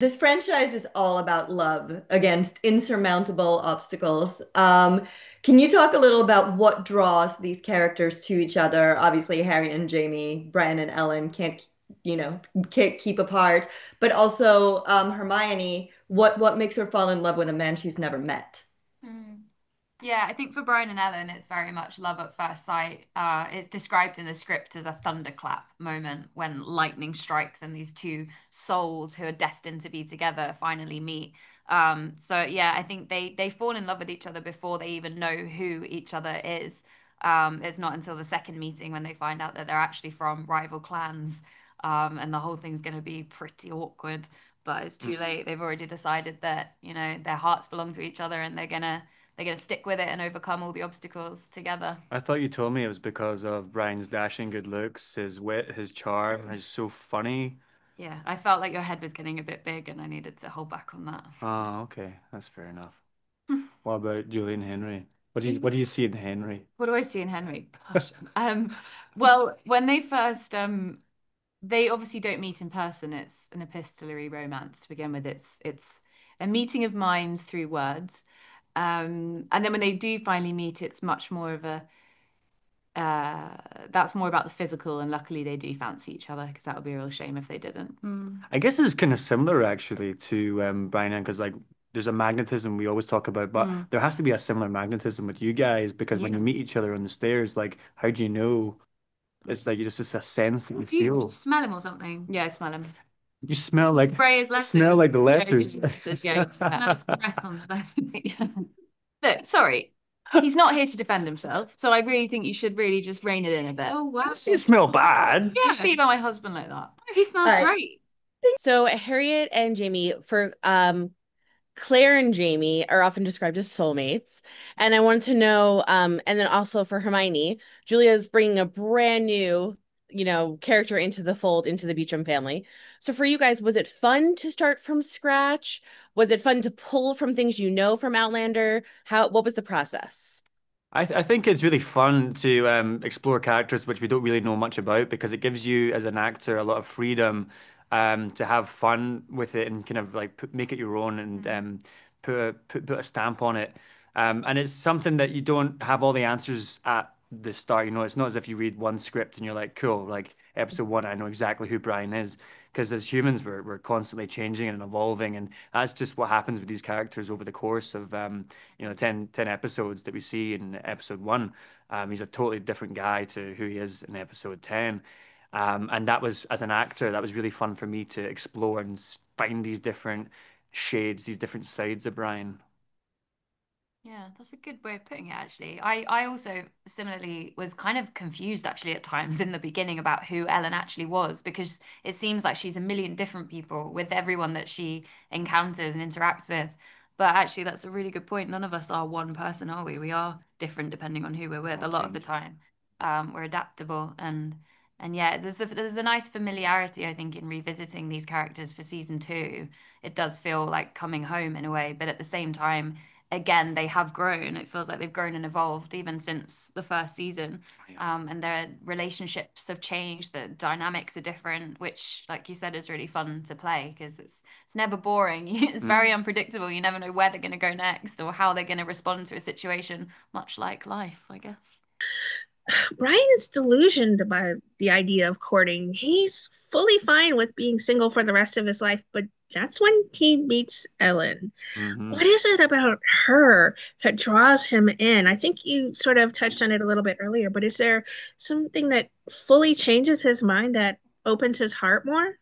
This franchise is all about love against insurmountable obstacles. Can you talk a little about what draws these characters to each other? Obviously, Harry and Jamie, Brian and Ellen can't keep apart, but also Hermione, what makes her fall in love with a man she's never met? Mm. Yeah, I think for Brian and Ellen, it's very much love at first sight. It's described in the script as a thunderclap moment when lightning strikes and these two souls who are destined to be together finally meet. So yeah, I think they fall in love with each other before they even know who each other is. It's not until the second meeting when they find out that they're actually from rival clans, and the whole thing's going to be pretty awkward. But it's too late. They've already decided that, their hearts belong to each other and they're gonna stick with it and overcome all the obstacles together. I thought you told me it was because of Brian's dashing good looks, his wit, his charm. He's so funny. Yeah, I felt like your head was getting a bit big and I needed to hold back on that. Oh, okay. That's fair enough. What about Julian Henry? What do you see in Henry? What do I see in Henry? Gosh. Well, when they obviously don't meet in person. It's an epistolary romance to begin with. It's a meeting of minds through words. And then when they do finally meet, it's much more of a uh that's more about the physical, and luckily they do fancy each other because that would be a real shame if they didn't. I guess it's kind of similar actually to Brian because like there's a magnetism we always talk about, but Mm. there has to be a similar magnetism with you guys because when you Yeah. meet each other on the stairs, like how do you know? It's like you just it's a sense that you Do you feel. smell him or something? Yeah, I smell him. You smell like Spray his smell letters. like the Yeah, letters. his letters. Yeah, he smells breath on the letters. Look, sorry. He's not here to defend himself, so I really think you should really just rein it in a bit. Oh, wow. You smell bad. Yeah. Speak about my husband like that. No, he All smells right. great. So Harriet and Jamie for Claire and Jamie are often described as soulmates. And I wanted to know, and then also for Hermione, Julia's bringing a brand new, character into the fold, into the Beecham family. So for you guys, was it fun to start from scratch? Was it fun to pull from things you know from Outlander? What was the process? I think it's really fun to explore characters which we don't really know much about because it gives you as an actor a lot of freedom to have fun with it and kind of like make it your own and Mm. put a stamp on it. And it's something that you don't have all the answers at the start. You know, it's not as if you read one script and you're like, cool, like episode one, I know exactly who Brian is. Because as humans, we're constantly changing and evolving, and that's just what happens with these characters over the course of 10 episodes that we see in episode one. He's a totally different guy to who he is in episode 10. And that was, as an actor, that was really fun for me to explore and find these different shades, these different sides of Brian. Yeah, that's a good way of putting it, actually. I also similarly was kind of confused actually at times in the beginning about who Ellen actually was because it seems like she's a million different people with everyone that she encounters and interacts with. But actually, that's a really good point. None of us are one person, are we? We are different depending on who we're We with a all lot of the change. time. We're adaptable and yeah, there's a nice familiarity, I think, in revisiting these characters for season two. It does feel like coming home in a way, but at the same time again, they have grown. It feels like they've grown and evolved even since the first season. Yeah. And their relationships have changed. The dynamics are different, which, like you said, is really fun to play because it's never boring. It's very unpredictable. You never know where they're going to go next or how they're going to respond to a situation, much like life, I guess. Brian is delusioned by the idea of courting. He's fully fine with being single for the rest of his life, but that's when he meets Ellen. Hmm. What is it about her that draws him in? I think you sort of touched on it a little bit earlier, but is there something that fully changes his mind that opens his heart more?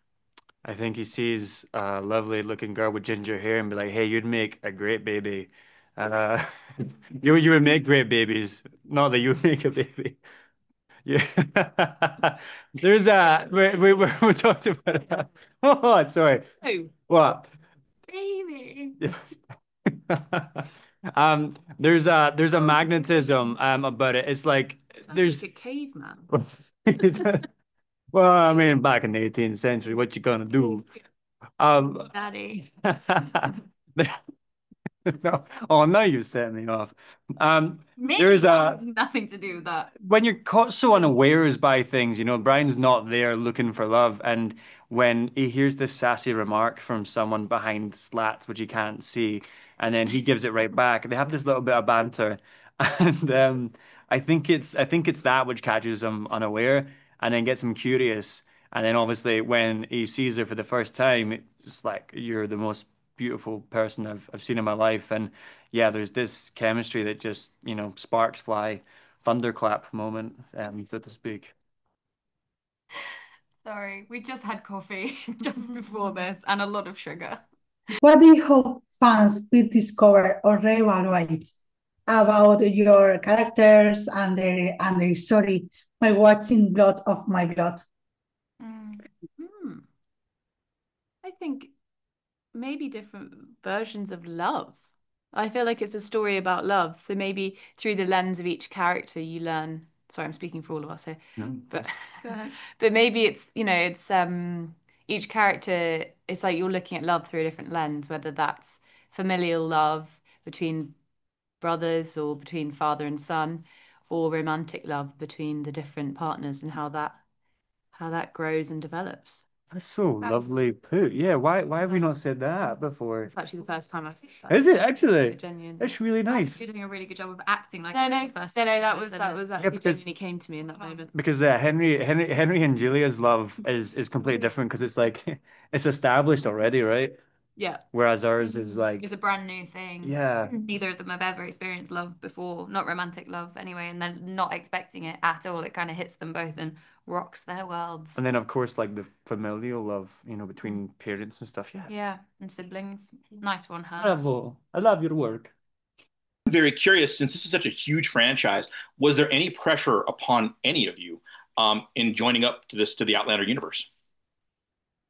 I think he sees a lovely looking girl with ginger hair and be like, "Hey, you'd make a great baby. Uh, you would make great babies. Not that you would make a baby." Yeah. There's a we talked about that. Oh, sorry. Oh, What? baby. There's a Oh, magnetism about it. It's like sounds there's like a caveman. well, I mean, back in the 18th century, what you gonna do? Um, Daddy. no, oh, now you set me off. There's Me? a Nothing to do with that. when you're caught so unawares by things, Brian's not there looking for love, and when he hears this sassy remark from someone behind slats, which he can't see, and then he gives it right back. They have this little bit of banter, and I think it's that which catches him unaware, and then gets him curious. And then obviously when he sees her for the first time, it's like you're the most beautiful person I've seen in my life. And yeah, there's this chemistry that just, sparks fly, thunderclap moment, so to speak. Sorry, we just had coffee just before this and a lot of sugar. What do you hope fans will discover or reevaluate about your characters and their story by watching Blood of My Blood? Hmm. I think maybe different versions of love. I feel like it's a story about love. So maybe through the lens of each character, you learn. Sorry, I'm speaking for all of us here. No. But but maybe it's each character, it's like you're looking at love through a different lens, whether that's familial love between brothers or between father and son, or romantic love between the different partners and how that grows and develops. That's so lovely put. Yeah, why have we not said that before? It's actually the first time I've said that. Is it actually? Genuine. It's really nice. You're doing a really good job of acting like No, first. no, that was Yeah, actually because genuinely came to me in that moment. because Henry and Julia's love is completely different because it's like it's established already, right? Yeah. Whereas ours is like It's a brand new thing. yeah. Neither of them have ever experienced love before, not romantic love anyway, and they're not expecting it at all. It kind of hits them both and rocks their worlds. And then of course like the familial love, between parents and stuff. Yeah. Yeah, and siblings. Nice one, Hans. Bravo. I love your work. I'm very curious, since this is such a huge franchise, was there any pressure upon any of you in joining up to the Outlander universe?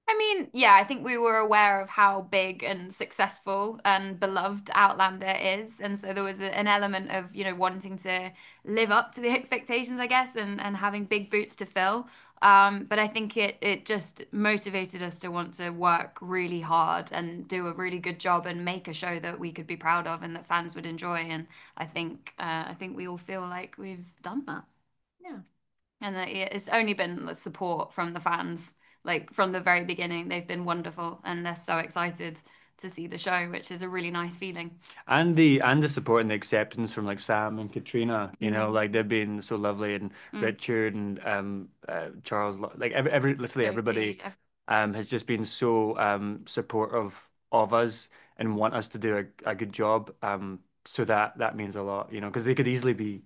I mean, yeah, I think we were aware of how big and successful and beloved Outlander is. And so there was an element of, wanting to live up to the expectations, I guess, and having big boots to fill. But I think it just motivated us to want to work really hard and do a really good job and make a show that we could be proud of and that fans would enjoy. And I think we all feel like we've done that. Yeah. And that it's only been the support from the fans, like from the very beginning. They've been wonderful and they're so excited to see the show, which is a really nice feeling. And the support and the acceptance from like Sam and Katrina, Mm. like they've been so lovely, and Richard and Charles, like literally everybody Sophie, has just been so supportive of us and want us to do a good job. So that means a lot, because they could easily be,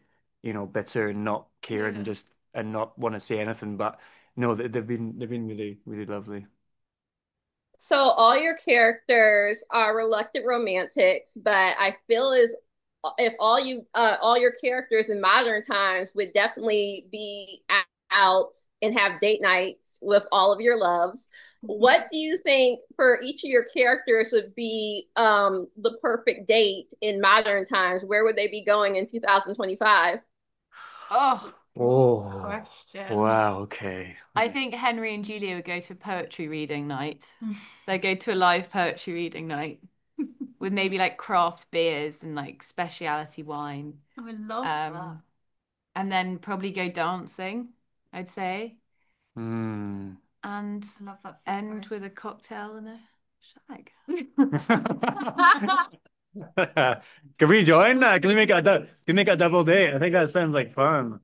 bitter and not care and Yeah. just and not want to say anything, but no, they've been really really lovely. So all your characters are reluctant romantics, but I feel as if all your characters in modern times would definitely be out and have date nights with all of your loves. What do you think for each of your characters would be the perfect date in modern times? Where would they be going in 2025? Oh, Oh, question. wow, okay. I think Henry and Julia would go to a poetry reading night. They go to a live poetry reading night with maybe like craft beers and like specialty wine. Oh, I love Um, and then probably go dancing, I'd say, Hmm. and that. I love that. end with a cocktail and a shag. Can we join? Can we make a double date? I think that sounds like fun.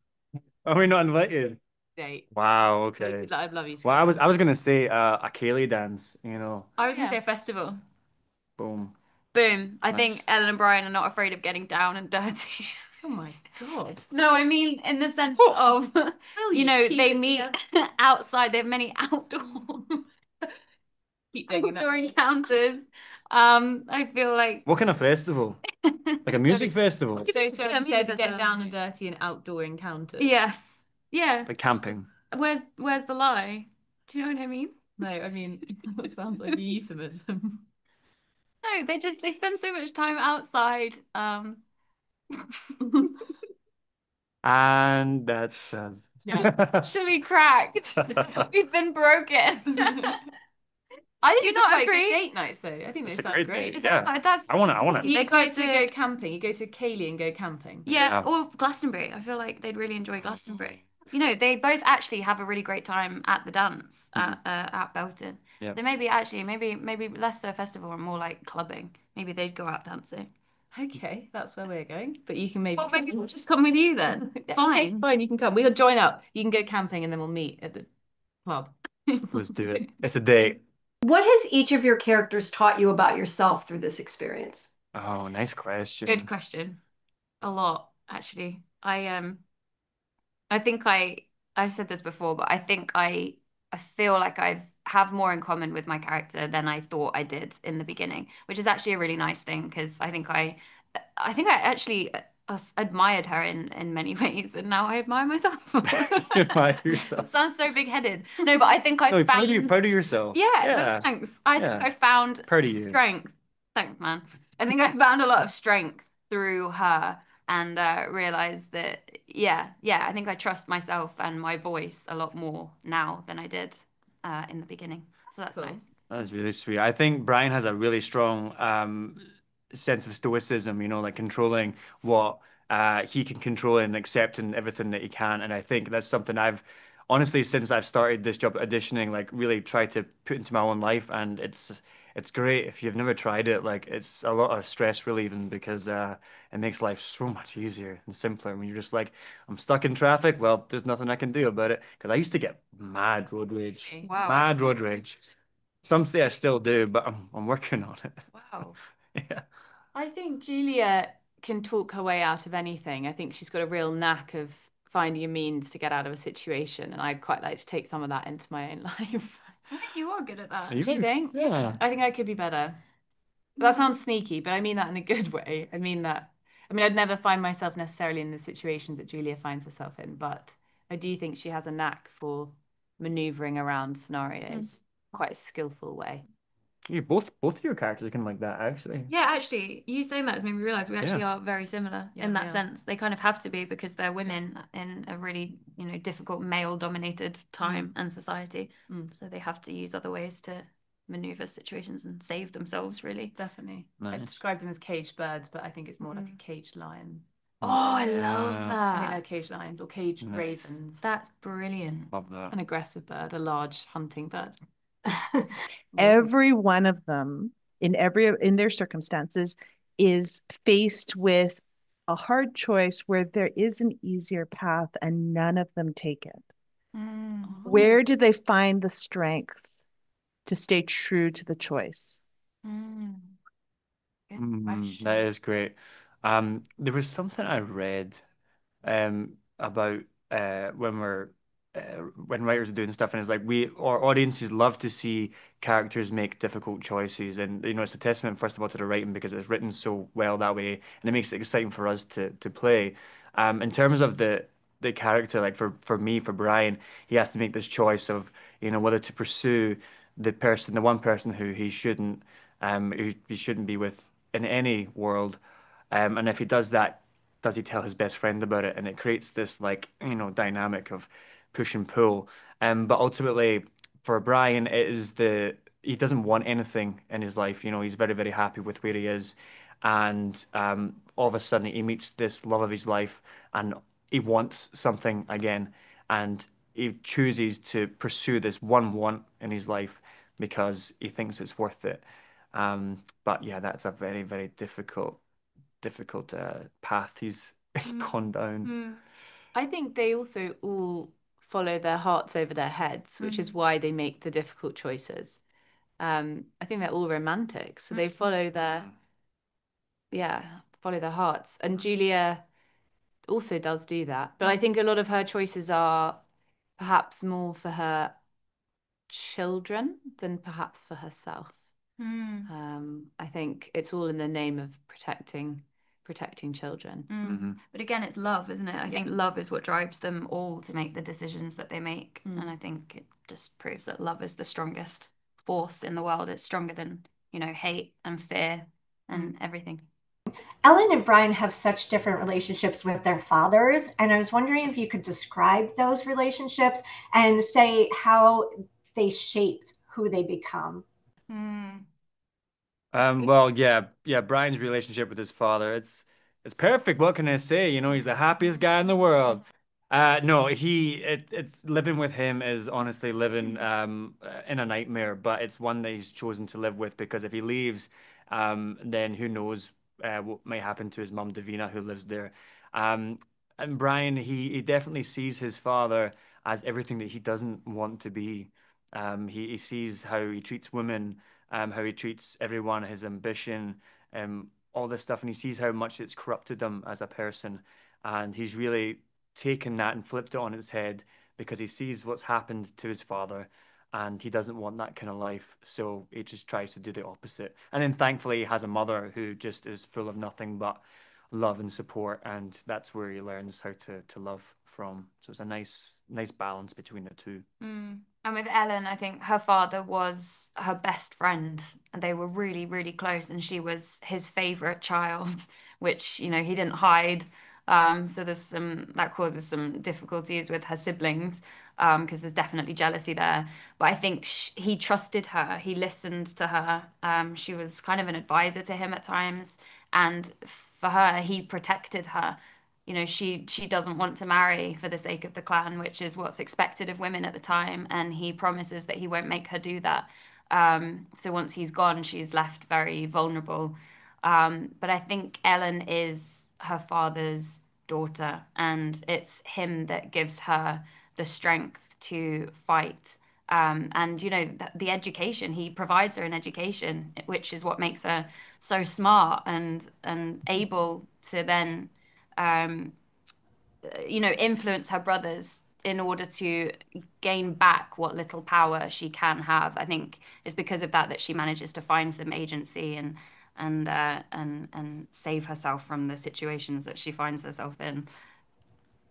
Are we not invited? Date. Wow, okay. I'd love you to. Well, I was gonna say a Kaylee dance, I was gonna Yeah. say a festival. boom. Boom. I Nice. think Ellen and Brian are not afraid of getting down and dirty. Oh my God. No, I mean in the sense of, they meet outside. They have many outdoor Keep doing outdoor that. encounters. I feel like What kind of festival? Like a music festival? So Yeah, to music said festival. get down and dirty and outdoor encounters. yes, yeah. Like camping? Where's the lie? Do you know what I mean? No, I mean that sounds like a euphemism. No, they spend so much time outside. And that says. Actually cracked. We've been broken. I think Do you it's a not quite agree? good date night, so I think they It's a sound great great. date. Is Yeah. that, that's I want it. You They go guys to to go camping. You go to Kaylee and go camping. yeah, Yeah. or Glastonbury. I feel like they'd really enjoy Glastonbury. You know, they both actually have a really great time at the dance at Belton. Yeah. They maybe less so a festival and more like clubbing. Maybe they'd go out dancing. Okay, that's where we're going. But you can maybe Well, maybe we'll just come with you then. Okay, Fine. fine, you can come. We'll join up. You can go camping and then we'll meet at the club. Let's do it. It's a date. What has each of your characters taught you about yourself through this experience? Oh, nice question. Good question. A lot, actually. I think I've said this before, but I feel like I've have more in common with my character than I thought I did in the beginning, which is actually a really nice thing because I think I actually admired her in many ways, and now I admire myself. You admire yourself. It sounds so big-headed. No, but I think I No, found proud of yourself. yeah, Yeah. thanks. I think Yeah. I found Proud of you. strength. Thanks, man. I think I found a lot of strength through her and realized that, I think I trust myself and my voice a lot more now than I did in the beginning. So that's Cool. nice. That's really sweet. I think Brian has a really strong sense of stoicism, you know, like controlling what he can control and accepting everything that he can. And I think that's something I've honestly, since I've started this job auditioning, like really tried to put into my own life. And it's great if you've never tried it. Like it's a lot of stress relieving because it makes life so much easier and simpler when you're just like, I'm stuck in traffic. Well, there's nothing I can do about it. Because I used to get mad road rage. Wow. Mad road rage. Some say I still do, but I'm working on it. Wow. Yeah. I think Julia can talk her way out of anything. I think she's got a real knack of finding a means to get out of a situation, and I'd quite like to take some of that into my own life. I think you are good at that. You Do you think? Yeah. I think I could be better. That sounds sneaky, but I mean that in a good way. I mean, I'd never find myself necessarily in the situations that Julia finds herself in, but I do think she has a knack for maneuvering around scenarios quite a skillful way. You both of your characters are kind of like that, actually. Yeah, actually, you saying that has made me realize we actually Yeah. are very similar Yeah, in that we are. sense. They kind of have to be because they're women in a really, difficult male-dominated time and society. So they have to use other ways to maneuver situations and save themselves, really. Definitely. I Nice. described them as caged birds, but I think it's more like a caged lion. Oh, I love Yeah. I think that. they're caged lions or caged Nice. ravens. That's brilliant. Love that. An aggressive bird, a large hunting bird. Every one of them in their circumstances is faced with a hard choice where there is an easier path and none of them take it. Where do they find the strength to stay true to the choice? Good That is great. There was something I read about when writers are doing stuff, and it's like our audiences love to see characters make difficult choices, and you know it's a testament first of all to the writing because it's written so well that way, and it makes it exciting for us to play. In terms of the character, like for me, for Brian, he has to make this choice of whether to pursue the one person who he shouldn't be with in any world, and if he does that, does he tell his best friend about it? And it creates this like dynamic of push and pull. But ultimately, for Brian, it is he doesn't want anything in his life. You know, he's very, very happy with where he is, and all of a sudden he meets this love of his life, and he wants something again, and he chooses to pursue this one want in his life because he thinks it's worth it. But yeah, that's a very, very difficult path he's gone down. I think they also all follow their hearts over their heads, which is why they make the difficult choices. I think they're all romantic, so they follow follow their hearts. And Julia also does do that, but I think a lot of her choices are perhaps more for her children than perhaps for herself. I think it's all in the name of protecting children. But again, it's love, isn't it? I think love is what drives them all to make the decisions that they make. And I think it just proves that love is the strongest force in the world. It's stronger than, hate and fear and everything. Ellen and Brian have such different relationships with their fathers, and I was wondering if you could describe those relationships and say how they shaped who they become. Well, yeah, Brian's relationship with his father, it's perfect. What can I say? You know, he's the happiest guy in the world. No, it's living with him is honestly living in a nightmare, but it's one that he's chosen to live with because if he leaves, then who knows what might happen to his mum Davina who lives there. Um, and Brian, he definitely sees his father as everything that he doesn't want to be. He sees how he treats women, how he treats everyone, his ambition, all this stuff, and he sees how much it's corrupted him as a person, and he's really taken that and flipped it on its head because he sees what's happened to his father and he doesn't want that kind of life. So he just tries to do the opposite. And then thankfully he has a mother who just is full of nothing but love and support. And that's where he learns how to love from. So it's a nice balance between the two. Mm. And with Ellen, I think her father was her best friend, and they were really, really close. And she was his favorite child, which, he didn't hide. So there's that causes some difficulties with her siblings, because there's definitely jealousy there. But I think sh he trusted her. He listened to her. She was kind of an advisor to him at times, and for her, he protected her. She doesn't want to marry for the sake of the clan, which is what's expected of women at the time, and he promises that he won't make her do that. So once he's gone, she's left very vulnerable. But I think Ellen is her father's daughter, and it's him that gives her the strength to fight. And the education, he provides her an education, which is what makes her so smart and able to then um, influence her brothers in order to gain back what little power she can have. I think it's because of that she manages to find some agency and save herself from the situations that she finds herself in.